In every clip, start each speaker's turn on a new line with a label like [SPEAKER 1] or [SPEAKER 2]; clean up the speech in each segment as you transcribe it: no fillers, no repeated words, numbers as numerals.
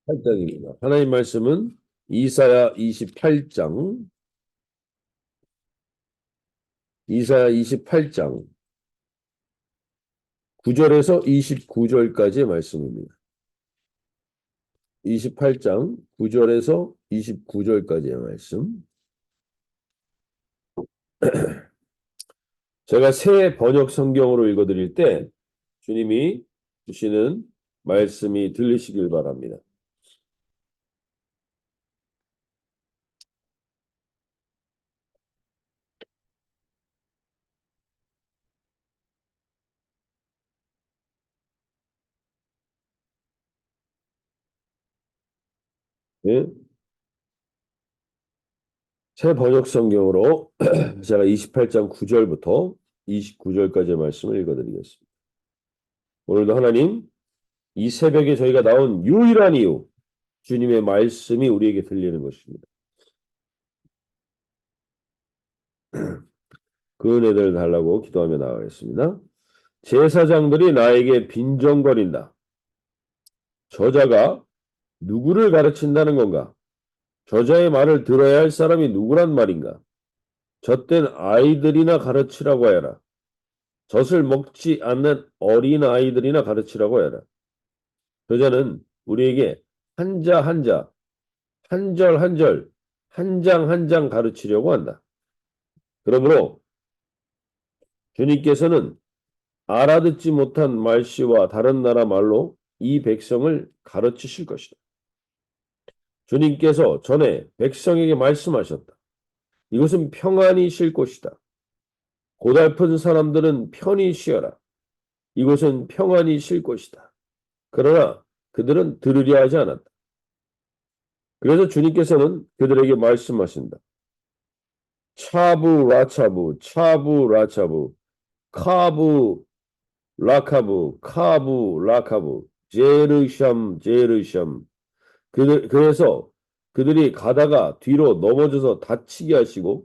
[SPEAKER 1] 28장입니다. 하나님 말씀은 이사야 28장, 이사야 28장 9절에서 29절까지의 말씀입니다. 28장 9절에서 29절까지의 말씀. 제가 새 번역 성경으로 읽어드릴 때 주님이 주시는 말씀이 들리시길 바랍니다. 네? 새 번역 성경으로 제가 28장 9절부터 29절까지의 말씀을 읽어드리겠습니다. 오늘도 하나님 이 새벽에 저희가 나온 유일한 이유, 주님의 말씀이 우리에게 들리는 것입니다. 그 은혜를 달라고 기도하며 나가겠습니다. 제사장들이 나에게 빈정거린다. 저자가 누구를 가르친다는 건가? 저자의 말을 들어야 할 사람이 누구란 말인가? 젖된 아이들이나 가르치라고 해라. 젖을 먹지 않는 어린 아이들이나 가르치라고 해라. 저자는 우리에게 한자 한자, 한 절 한 절, 한 장 한 장 가르치려고 한다. 그러므로 주님께서는 알아듣지 못한 말씨와 다른 나라 말로 이 백성을 가르치실 것이다. 주님께서 전에 백성에게 말씀하셨다. 이것은 평안히 쉴 곳이다. 고달픈 사람들은 편히 쉬어라. 이곳은 평안히 쉴 곳이다. 그러나 그들은 들으려 하지 않았다. 그래서 주님께서는 그들에게 말씀하신다. 차부 라차부, 차부 라차부, 카부 라카부, 카부 라카부, 제르샴 제르샴. 그래서 그들이 가다가 뒤로 넘어져서 다치게 하시고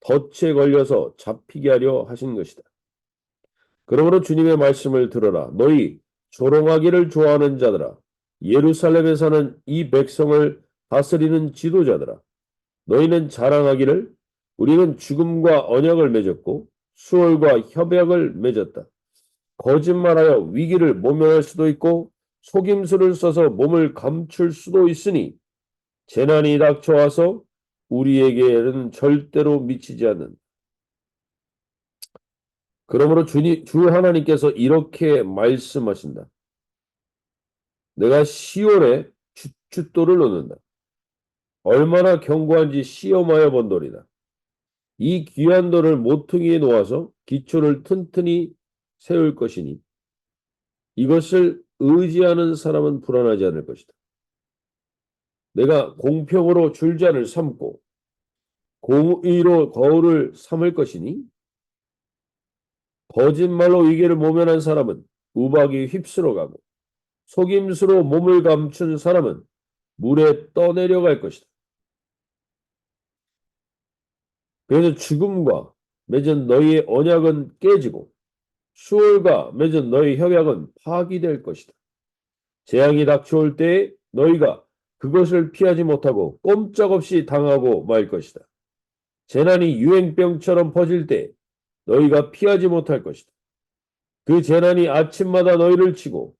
[SPEAKER 1] 덫에 걸려서 잡히게 하려 하신 것이다. 그러므로 주님의 말씀을 들어라. 너희 조롱하기를 좋아하는 자들아, 예루살렘에 사는 이 백성을 다스리는 지도자들아, 너희는 자랑하기를 우리는 죽음과 언약을 맺었고 수월과 협약을 맺었다. 거짓말하여 위기를 모면할 수도 있고 속임수를 써서 몸을 감출 수도 있으니 재난이 닥쳐와서 우리에게는 절대로 미치지 않는. 그러므로 주 하나님께서 이렇게 말씀하신다. 내가 시온에 주춧돌을 놓는다. 얼마나 견고한지 시험하여 본도리다. 이 귀한 돌을 모퉁이에 놓아서 기초를 튼튼히 세울 것이니 이것을 의지하는 사람은 불안하지 않을 것이다. 내가 공평으로 줄자를 삼고 공의로 거울을 삼을 것이니 거짓말로 위계를 모면한 사람은 우박이 휩쓸어 가고 속임수로 몸을 감춘 사람은 물에 떠내려갈 것이다. 그래서 죽음과 맺은 너희의 언약은 깨지고 수월과 맺은 너희 협약은 파기될 것이다. 재앙이 닥쳐올 때에 너희가 그것을 피하지 못하고 꼼짝없이 당하고 말 것이다. 재난이 유행병처럼 퍼질 때 너희가 피하지 못할 것이다. 그 재난이 아침마다 너희를 치고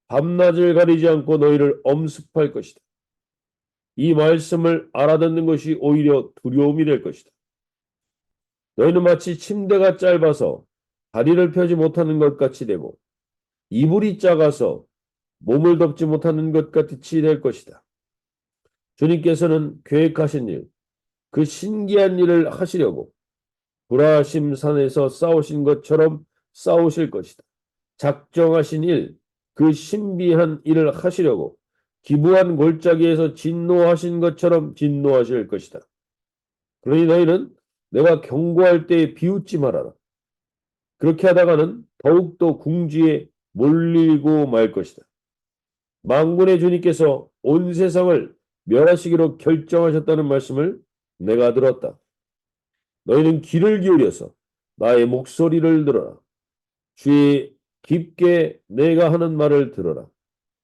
[SPEAKER 1] 밤낮을 가리지 않고 너희를 엄습할 것이다. 이 말씀을 알아듣는 것이 오히려 두려움이 될 것이다. 너희는 마치 침대가 짧아서 다리를 펴지 못하는 것 같이 되고 이불이 작아서 몸을 덮지 못하는 것 같이 될 것이다. 주님께서는 계획하신 일, 그 신기한 일을 하시려고 브라심 산에서 싸우신 것처럼 싸우실 것이다. 작정하신 일, 그 신비한 일을 하시려고 기부한 골짜기에서 진노하신 것처럼 진노하실 것이다. 그러니 너희는 내가 경고할 때에 비웃지 말아라. 그렇게 하다가는 더욱더 궁지에 몰리고 말 것이다. 만군의 주님께서 온 세상을 멸하시기로 결정하셨다는 말씀을 내가 들었다. 너희는 귀를 기울여서 나의 목소리를 들어라. 주의 깊게 내가 하는 말을 들어라.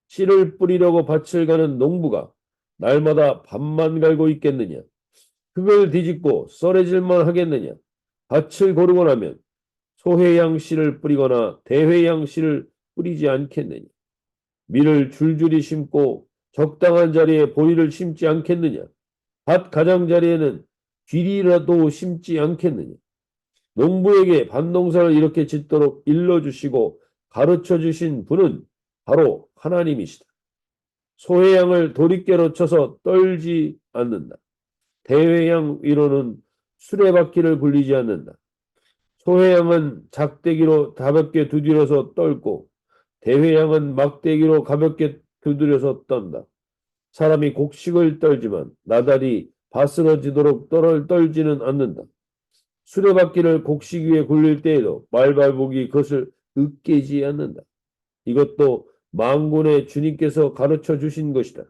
[SPEAKER 1] 씨를 뿌리려고 밭을 가는 농부가 날마다 밭만 갈고 있겠느냐? 흙을 뒤집고 썰어질만 하겠느냐? 밭을 고르고 나면 소회양 씨를 뿌리거나 대회양 씨를 뿌리지 않겠느냐? 밀을 줄줄이 심고 적당한 자리에 보리를 심지 않겠느냐? 밭 가장자리에는 귀리라도 심지 않겠느냐? 농부에게 밭농사를 이렇게 짓도록 일러주시고 가르쳐주신 분은 바로 하나님이시다. 소회양을 도리깨로 쳐서 떨지 않는다. 대회양 위로는 수레바퀴를 굴리지 않는다. 소회양은 작대기로 가볍게 두드려서 떨고 대회양은 막대기로 가볍게 두드려서 떤다. 사람이 곡식을 떨지만 나달이 바스러지도록 떨지는 않는다. 수레바퀴를 곡식 위에 굴릴 때에도 말발복이 그것을 으깨지 않는다. 이것도 만군의 주님께서 가르쳐 주신 것이다.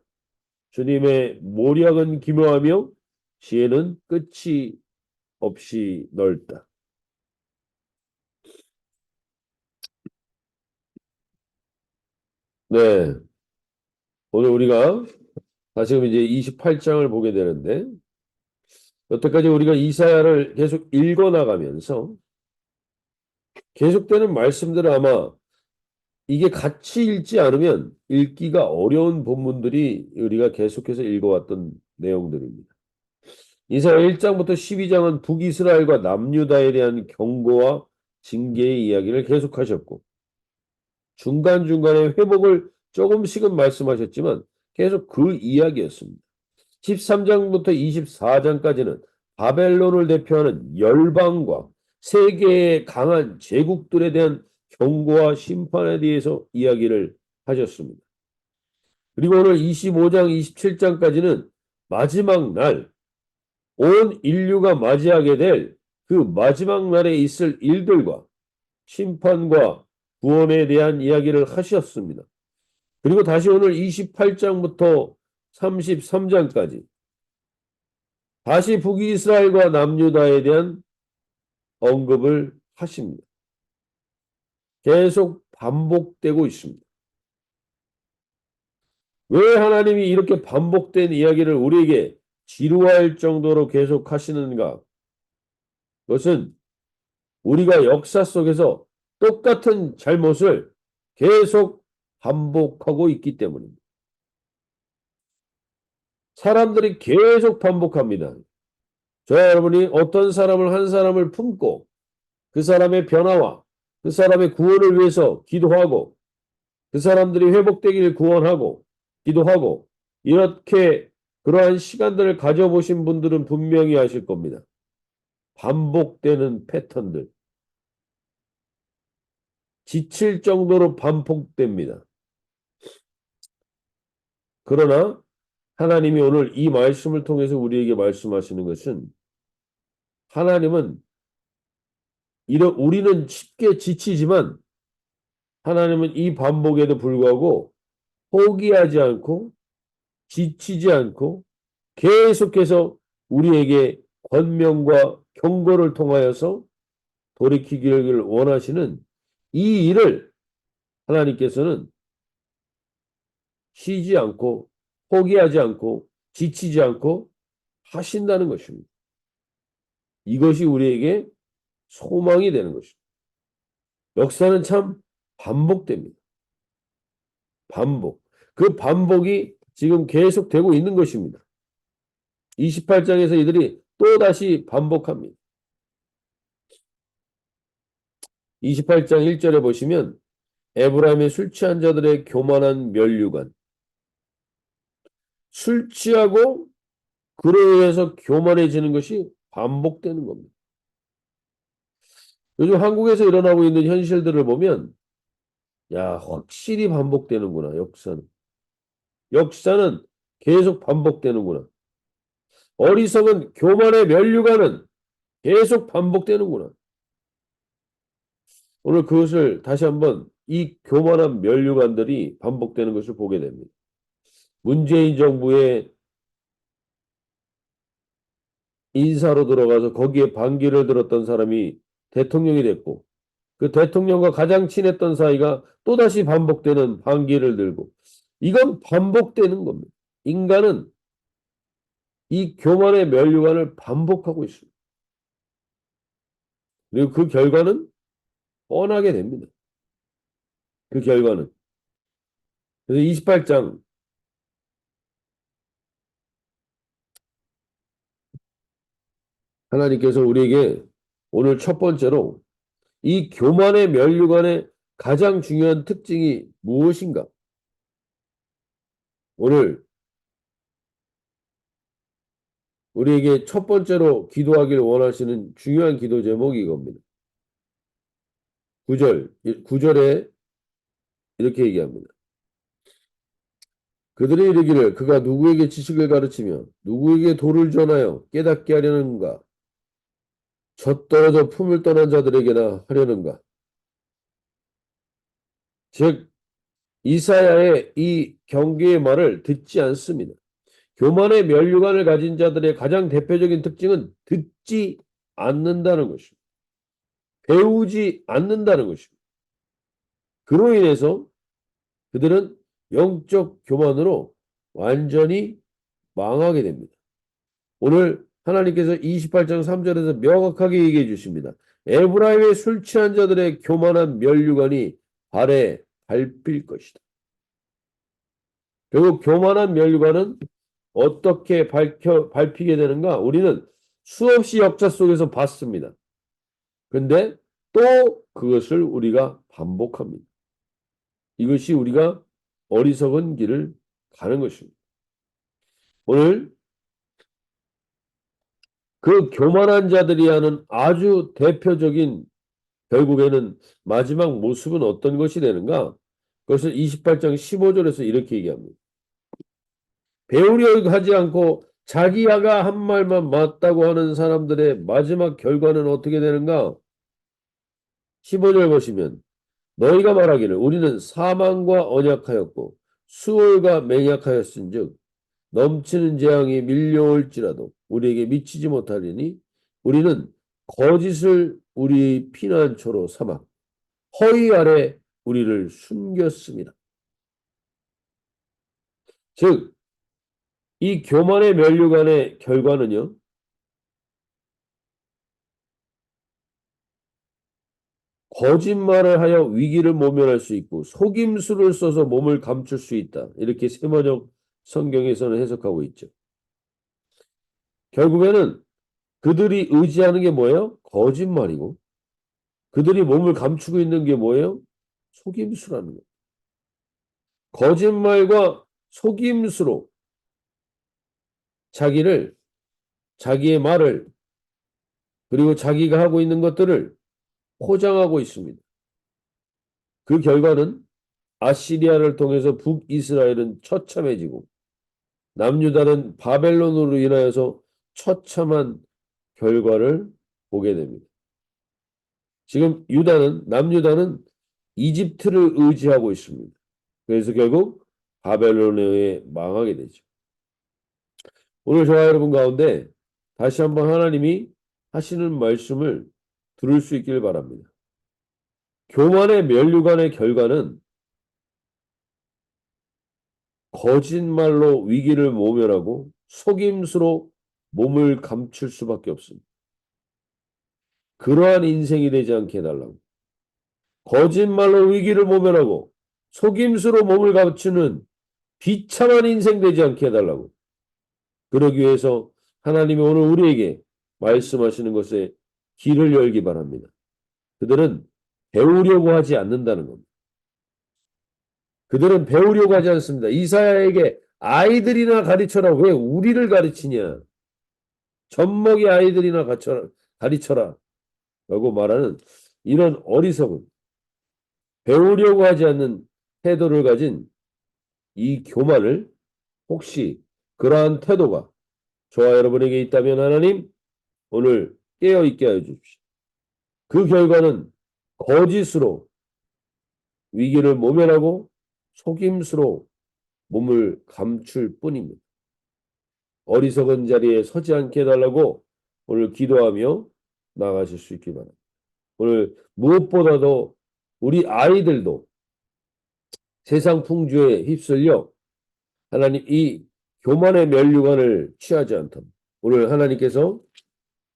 [SPEAKER 1] 주님의 모략은 기묘하며 지혜는 끝이 없이 넓다. 네, 오늘 우리가 다시금 이제 28장을 보게 되는데 여태까지 우리가 이사야를 계속 읽어나가면서 계속되는 말씀들을 아마 이게 같이 읽지 않으면 읽기가 어려운 본문들이 우리가 계속해서 읽어왔던 내용들입니다. 이사야 1장부터 12장은 북이스라엘과 남유다에 대한 경고와 징계의 이야기를 계속하셨고 중간중간에 회복을 조금씩은 말씀하셨지만 계속 그 이야기였습니다. 13장부터 24장까지는 바벨론을 대표하는 열방과 세계의 강한 제국들에 대한 경고와 심판에 대해서 이야기를 하셨습니다. 그리고 오늘 25장, 27장까지는 마지막 날, 온 인류가 맞이하게 될 그 마지막 날에 있을 일들과 심판과 구원에 대한 이야기를 하셨습니다. 그리고 다시 오늘 28장부터 33장까지 다시 북이스라엘과 남유다에 대한 언급을 하십니다. 계속 반복되고 있습니다. 왜 하나님이 이렇게 반복된 이야기를 우리에게 지루할 정도로 계속 하시는가? 그것은 우리가 역사 속에서 똑같은 잘못을 계속 반복하고 있기 때문입니다. 사람들이 계속 반복합니다. 저와 여러분이 어떤 사람을 한 사람을 품고 그 사람의 변화와 그 사람의 구원을 위해서 기도하고 그 사람들이 회복되기를 구원하고 기도하고 이렇게 그러한 시간들을 가져보신 분들은 분명히 아실 겁니다. 반복되는 패턴들. 지칠 정도로 반복됩니다. 그러나 하나님이 오늘 이 말씀을 통해서 우리에게 말씀하시는 것은 하나님은 우리는 쉽게 지치지만 하나님은 이 반복에도 불구하고 포기하지 않고 지치지 않고 계속해서 우리에게 권면과 경고를 통하여서 돌이키기를 원하시는 이 일을 하나님께서는 쉬지 않고 포기하지 않고 지치지 않고 하신다는 것입니다. 이것이 우리에게 소망이 되는 것입니다. 역사는 참 반복됩니다. 반복. 그 반복이 지금 계속되고 있는 것입니다. 28장에서 이들이 또다시 반복합니다. 28장 1절에 보시면 에브라임의 술 취한 자들의 교만한 면류관. 술 취하고 그로 인해서 교만해지는 것이 반복되는 겁니다. 요즘 한국에서 일어나고 있는 현실들을 보면 야, 확실히 반복되는구나. 역사는 계속 반복되는구나. 어리석은 교만의 면류관은 계속 반복되는구나. 오늘 그것을 다시 한번 이 교만한 면류관들이 반복되는 것을 보게 됩니다. 문재인 정부의 인사로 들어가서 거기에 반기를 들었던 사람이 대통령이 됐고 그 대통령과 가장 친했던 사이가 또다시 반복되는 반기를 들고 이건 반복되는 겁니다. 인간은 이 교만의 면류관을 반복하고 있습니다. 그리고 그 결과는 뻔하게 됩니다. 그 결과는. 그래서 28장 하나님께서 우리에게 오늘 첫 번째로 이 교만의 면류관의 가장 중요한 특징이 무엇인가? 오늘 우리에게 첫 번째로 기도하기를 원하시는 중요한 기도 제목이 이겁니다. 9절에 이렇게 얘기합니다. 그들이 이르기를 그가 누구에게 지식을 가르치며 누구에게 도를 전하여 깨닫게 하려는가? 젖떨어져 품을 떠난 자들에게나 하려는가? 즉 이사야의 이 경계의 말을 듣지 않습니다. 교만의 면류관을 가진 자들의 가장 대표적인 특징은 듣지 않는다는 것입니다. 배우지 않는다는 것입니다. 그로 인해서 그들은 영적 교만으로 완전히 망하게 됩니다. 오늘 하나님께서 28장 3절에서 명확하게 얘기해 주십니다. 에브라임의 술 취한 자들의 교만한 면류관이 발에 밟힐 것이다. 결국 교만한 면류관은 어떻게 밟히게 되는가? 우리는 수없이 역사 속에서 봤습니다. 근데 또 그것을 우리가 반복합니다. 이것이 우리가 어리석은 길을 가는 것입니다. 오늘 그 교만한 자들이 하는 아주 대표적인 결국에는 마지막 모습은 어떤 것이 되는가? 그것을 28장 15절에서 이렇게 얘기합니다. 배우려 하지 않고 자기야가 한 말만 맞다고 하는 사람들의 마지막 결과는 어떻게 되는가? 15절 보시면 너희가 말하기를 우리는 사망과 언약하였고 수월과 맹약하였은즉 넘치는 재앙이 밀려올지라도 우리에게 미치지 못하리니 우리는 거짓을 우리 피난처로 삼아 허위 아래 우리를 숨겼습니다. 즉, 이 교만의 면류관의 결과는요. 거짓말을 하여 위기를 모면할 수 있고 속임수를 써서 몸을 감출 수 있다. 이렇게 세번역 성경에서는 해석하고 있죠. 결국에는 그들이 의지하는 게 뭐예요? 거짓말이고 그들이 몸을 감추고 있는 게 뭐예요? 속임수라는 거예요. 거짓말과 속임수로 자기의 말을 그리고 자기가 하고 있는 것들을 포장하고 있습니다. 그 결과는 아시리아를 통해서 북이스라엘은 처참해지고 남유다는 바벨론으로 인하여서 처참한 결과를 보게 됩니다. 지금 남유다는 이집트를 의지하고 있습니다. 그래서 결국 바벨론에 의해 망하게 되죠. 오늘 저와 여러분 가운데 다시 한번 하나님이 하시는 말씀을 들을 수 있길 바랍니다. 교만의 면류관의 결과는 거짓말로 위기를 모면하고 속임수로 몸을 감출 수밖에 없습니다. 그러한 인생이 되지 않게 해달라고. 거짓말로 위기를 모면하고 속임수로 몸을 감추는 비참한 인생 되지 않게 해달라고. 그러기 위해서 하나님이 오늘 우리에게 말씀하시는 것에 길을 열기 바랍니다. 그들은 배우려고 하지 않는다는 겁니다. 그들은 배우려고 하지 않습니다. 이사야에게 아이들이나 가르쳐라. 왜 우리를 가르치냐? 젖먹이 아이들이나 가르쳐라. 라고 말하는 이런 어리석은 배우려고 하지 않는 태도를 가진 이 교만을 혹시 그러한 태도가 저와 여러분에게 있다면 하나님 오늘 깨어있게 하여 주십시오. 그 결과는 거짓으로 위기를 모면하고 속임수로 몸을 감출 뿐입니다. 어리석은 자리에 서지 않게 해달라고 오늘 기도하며 나가실 수 있기 바랍니다. 오늘 무엇보다도 우리 아이들도 세상 풍조에 휩쓸려 하나님 이 교만의 면류관을 취하지 않도록 오늘 하나님께서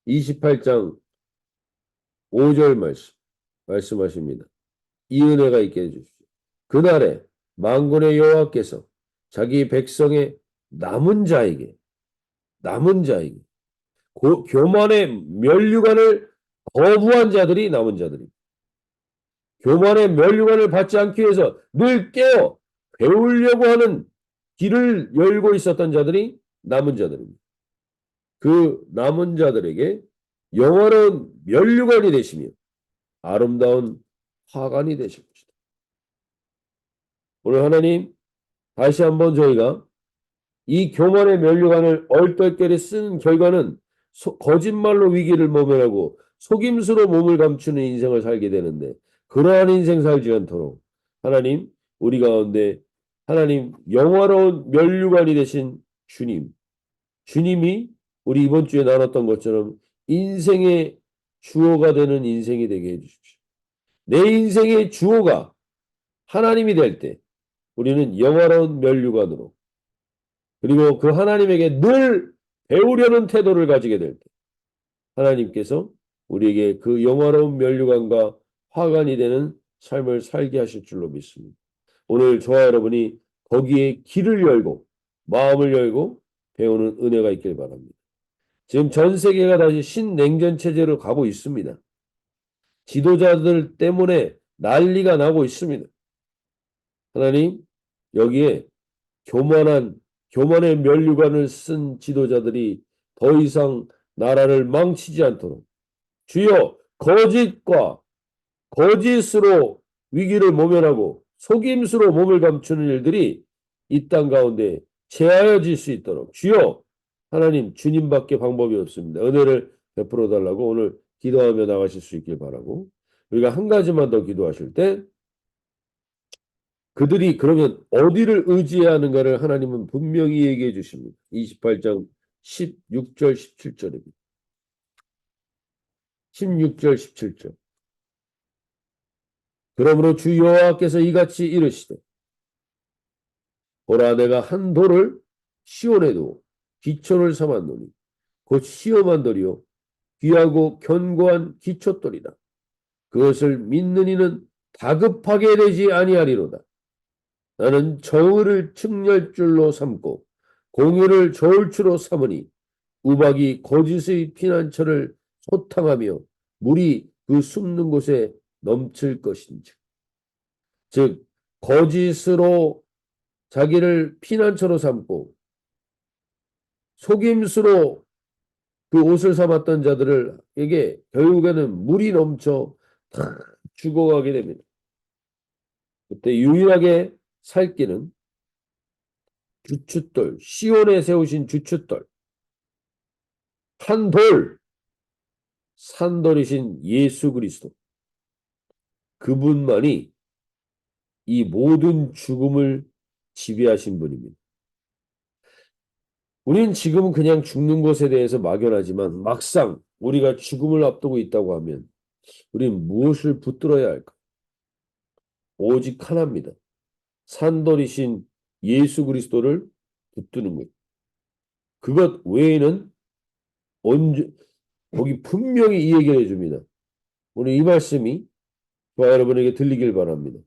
[SPEAKER 1] 28장 5절 말씀하십니다. 이 은혜가 있게 해주십시오. 그날에 만군의 여호와께서 자기 백성의 남은 자에게 교만의 면류관을 거부한 자들이 남은 자들입니다. 교만의 면류관을 받지 않기 위해서 늘 깨어 배우려고 하는 길을 열고 있었던 자들이 남은 자들입니다. 그 남은 자들에게 영원한 면류관이 되시며 아름다운 화관이 되실 것이다. 오늘 하나님 다시 한번 저희가 이 교만의 면류관을 얼떨결에 쓴 결과는 거짓말로 위기를 모면하고 속임수로 몸을 감추는 인생을 살게 되는데 그러한 인생 살지 않도록 하나님 우리 가운데 하나님 영화로운 면류관이 되신 주님이 우리 이번 주에 나눴던 것처럼 인생의 주어가 되는 인생이 되게 해주십시오. 내 인생의 주어가 하나님이 될 때 우리는 영화로운 면류관으로 그리고 그 하나님에게 늘 배우려는 태도를 가지게 될 때 하나님께서 우리에게 그 영화로운 면류관과 화관이 되는 삶을 살게 하실 줄로 믿습니다. 오늘 저와 여러분이 거기에 길을 열고 마음을 열고 배우는 은혜가 있길 바랍니다. 지금 전 세계가 다시 신냉전 체제로 가고 있습니다. 지도자들 때문에 난리가 나고 있습니다. 하나님 여기에 교만의 면류관을 쓴 지도자들이 더 이상 나라를 망치지 않도록 주여 거짓으로 위기를 모면하고 속임수로 몸을 감추는 일들이 이 땅 가운데 제하여질 수 있도록 주여 하나님 주님밖에 방법이 없습니다. 은혜를 베풀어 달라고 오늘 기도하며 나가실 수 있길 바라고 우리가 한 가지만 더 기도하실 때 그들이 그러면 어디를 의지해야 하는가를 하나님은 분명히 얘기해 주십니다. 28장 16절 17절입니다. 16절 17절 그러므로 주 여호와께서 이같이 이르시되 보라 내가 한 돌을 시온에 두어 기초를 삼았노니 곧 시험한 돌이요 귀하고 견고한 기초돌이다. 그것을 믿는 이는 다급하게 되지 아니하리로다. 나는 정의를 측렬줄로 삼고 공의를 저울추로 삼으니 우박이 거짓의 피난처를 소탕하며 물이 그 숨는 곳에 넘칠 것인즉 즉 거짓으로 자기를 피난처로 삼고 속임수로 그 옷을 삼았던 자들에게 결국에는 물이 넘쳐 다 죽어가게 됩니다. 그때 유일하게 살 길은 주춧돌, 시온에 세우신 주춧돌, 한 돌, 산돌이신 예수 그리스도 그분만이 이 모든 죽음을 지배하신 분입니다. 우리는 지금은 그냥 죽는 것에 대해서 막연하지만 막상 우리가 죽음을 앞두고 있다고 하면 우리는 무엇을 붙들어야 할까? 오직 하나입니다. 산돌이신 예수 그리스도를 붙드는 것. 그것 외에는 거기 분명히 이 얘기를 해줍니다. 오늘 이 말씀이 저와 여러분에게 들리길 바랍니다.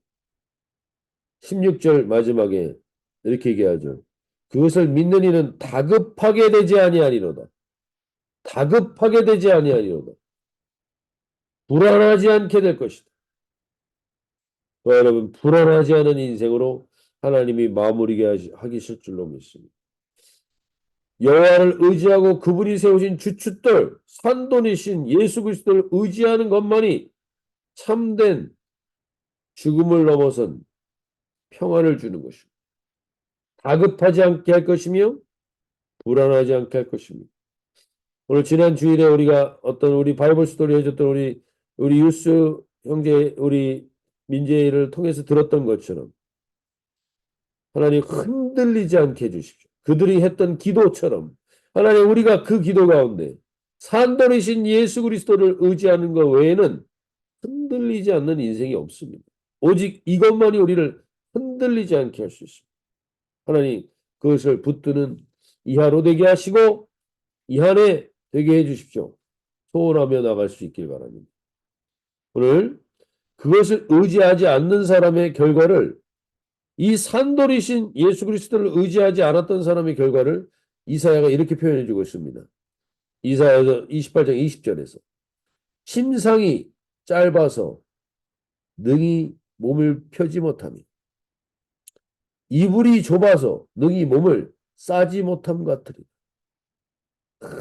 [SPEAKER 1] 16절 마지막에 이렇게 얘기하죠. 그것을 믿는 이는 다급하게 되지 아니하리로다. 다급하게 되지 아니하리로다. 불안하지 않게 될 것이다. 저와 여러분 불안하지 않은 인생으로 하나님이 마무리게 하실 줄로 믿습니다. 여호와를 의지하고 그분이 세우신 주춧돌 산돌이신 예수 그리스도를 의지하는 것만이 참된 죽음을 넘어선 평안을 주는 것입니다. 다급하지 않게 할 것이며 불안하지 않게 할 것입니다. 오늘 지난 주일에 우리가 우리 바이블 스토리 해줬던 우리 유스 형제 우리 민재를 통해서 들었던 것처럼 하나님 흔들리지 않게 해주십시오. 그들이 했던 기도처럼 하나님 우리가 그 기도 가운데 산돌이신 예수 그리스도를 의지하는 것 외에는 흔들리지 않는 인생이 없습니다. 오직 이것만이 우리를 흔들리지 않게 할 수 있습니다. 하나님 그것을 붙드는 이하로 되게 하시고 이 한 해 되게 해 주십시오. 소원하며 나갈 수 있길 바랍니다. 오늘 그것을 의지하지 않는 사람의 결과를 이 산돌이신 예수 그리스도를 의지하지 않았던 사람의 결과를 이사야가 이렇게 표현해 주고 있습니다. 이사야서 28장 20절에서 심상이 짧아서 능히 몸을 펴지 못하며 이불이 좁아서 능히 몸을 싸지 못함 같으리.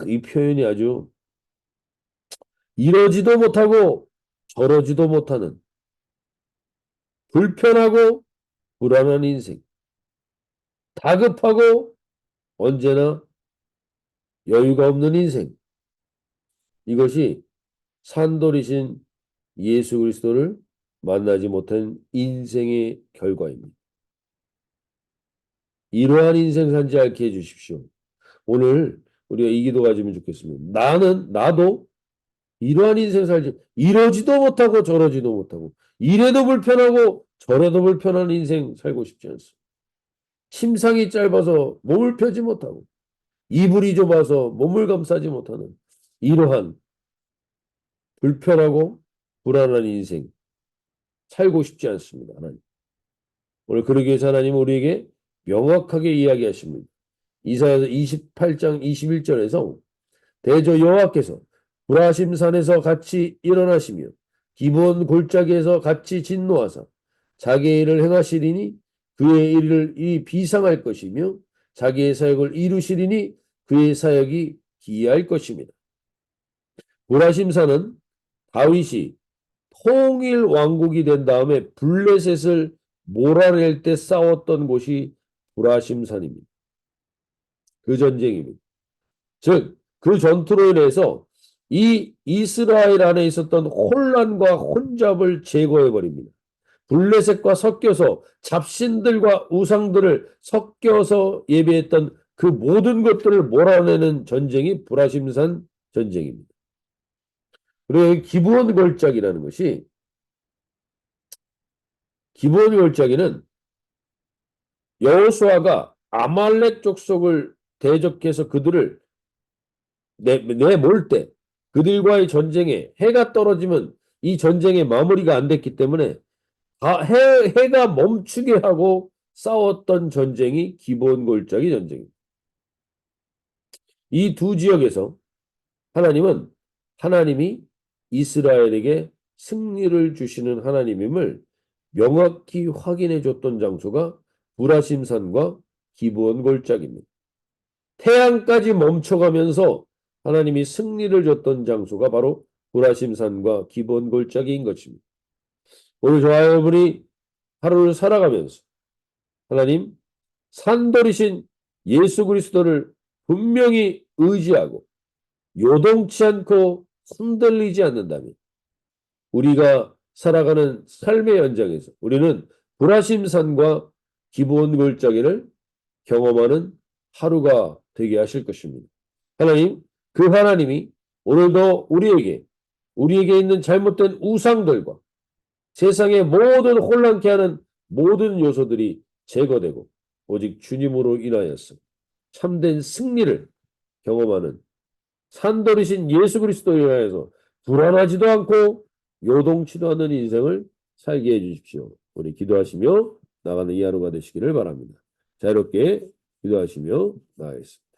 [SPEAKER 1] 이 표현이 아주 이러지도 못하고 저러지도 못하는 불편하고 불안한 인생, 다급하고 언제나 여유가 없는 인생. 이것이 산돌이신 예수 그리스도를 만나지 못한 인생의 결과입니다. 이러한 인생 살지 않게 해주십시오. 오늘 우리가 이 기도 가지면 좋겠습니다. 나도 이러한 인생 살지, 이러지도 못하고 저러지도 못하고, 이래도 불편하고 저래도 불편한 인생 살고 싶지 않습니다. 심상이 짧아서 몸을 펴지 못하고, 이불이 좁아서 몸을 감싸지 못하는 이러한 불편하고 불안한 인생 살고 싶지 않습니다. 하나님. 오늘 그러기 위해서 하나님은 우리에게 명확하게 이야기하십니다. 이사야서 28장 21절에서 대저 여호와께서 브라심산에서 같이 일어나시며 기브온 골짜기에서 같이 진노하사 자기의 일을 행하시리니 그의 일을 비상할 것이며 자기의 사역을 이루시리니 그의 사역이 기이할 것입니다. 브라심산은 다윗이 통일 왕국이 된 다음에 블레셋을 몰아낼 때 싸웠던 곳이 브라심산입니다. 그 전쟁입니다. 즉, 그 전투로 인해서 이 이스라엘 안에 있었던 혼란과 혼잡을 제거해 버립니다. 블레셋과 섞여서 잡신들과 우상들을 섞여서 예배했던 그 모든 것들을 몰아내는 전쟁이 브라심산 전쟁입니다. 그리고 기브온 골짜기라는 것이 기브온 골짜기는 여호수아가 아말렉 족속을 대적해서 그들을 내몰 때 그들과의 전쟁에 해가 떨어지면 이 전쟁의 마무리가 안 됐기 때문에 해가 멈추게 하고 싸웠던 전쟁이 기브온 골짜기 전쟁입니다. 이 두 지역에서 하나님이 이스라엘에게 승리를 주시는 하나님임을 명확히 확인해 줬던 장소가 브라심산과 기브온 골짜기입니다. 태양까지 멈춰가면서 하나님이 승리를 줬던 장소가 바로 브라심산과 기브온 골짜기인 것입니다. 오늘 저와 여러분이 하루를 살아가면서 하나님 산돌이신 예수 그리스도를 분명히 의지하고 요동치 않고 흔들리지 않는다면 우리가 살아가는 삶의 연장에서 우리는 브라심산과 기브온 골짜기를 경험하는 하루가 되게 하실 것입니다. 하나님, 그 하나님이 오늘도 우리에게 있는 잘못된 우상들과 세상의 모든 혼란케 하는 모든 요소들이 제거되고 오직 주님으로 인하여서 참된 승리를 경험하는 산돌이신 예수 그리스도에 인하여서 불안하지도 않고 요동치도 않는 인생을 살게 해주십시오. 우리 기도하시며 나가는 이 하루가 되시기를 바랍니다. 자유롭게 기도하시며 나가겠습니다.